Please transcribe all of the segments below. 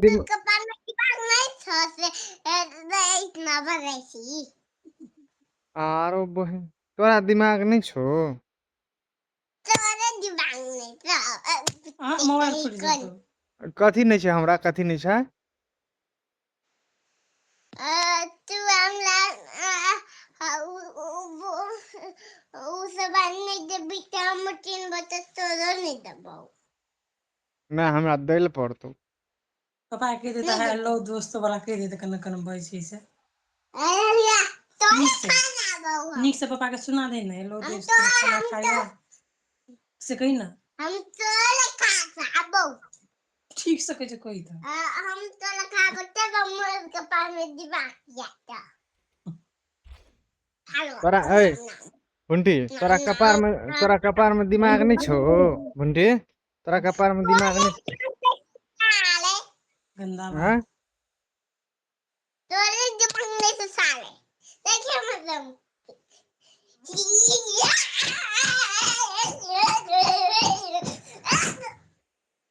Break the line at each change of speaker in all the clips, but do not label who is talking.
दिम
कपार में दिमाग नहीं छ से इतना बरेसी
आरो बहन तोरा दिमाग नहीं छो
तोरे दिमाग नहीं छ
मोबाइल फुट जेतो
कथी नहीं छे हमरा कथी नहीं छे
तू हमला उ सब नहीं देबी त हम तीन बजे तोरो नहीं देबो
ना हमरा दैल पड़तो
पापा के देता है हेलो दोस्तों वाला के देता कन कन बजे से
अरे तो
नीक से
खाना बाबू
नीक से पापा के सुना दे ना हेलो
हम
दोस्तों खाना
तो
खाया से कही ना
हम तो खा बाबू
ठीक से कहे कोई था
हम तो खा बटे हम कपार में दिमाग जाता हेलो
तोरा ए बुंटी तोरा कपार में दिमाग नहीं छो बुंटी तोरा कपार में दिमाग नहीं
गंदा बात
हां
तोरे दिमाग में से साले देखिए मतलब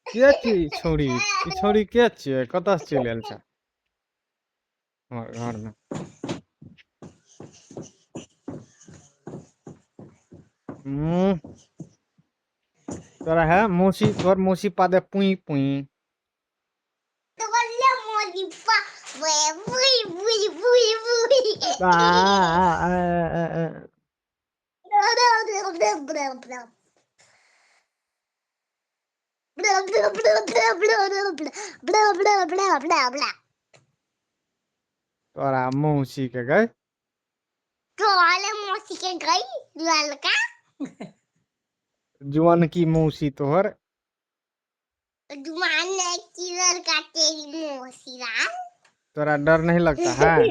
के छी ई छोरी के छिए कतऽ से चलि आयल छ हमर घर में तोरा है मौसी तोर मौसी पादे पुई पुई
तो बोले मोदी पा वे बुई बुई बुई बुई
आ तोरा मौसी के गए
वाले मौसी के गई ललका
जुआन की मौसी तोहर
जुमान की लड़का तेरी मौसी रा
तोरा डर नहीं लगता है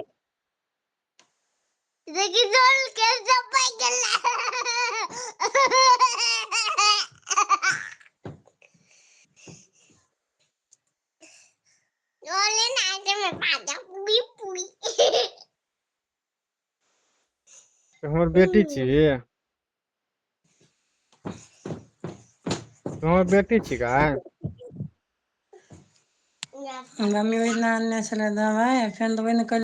देखी डोल के जब गला डोले नाचे में पाजा पूरी पूरी
हमर बेटी छी हमर बेटी छी गाय
मम्मी वही ना ने चले दवाई फिर दवाई निकल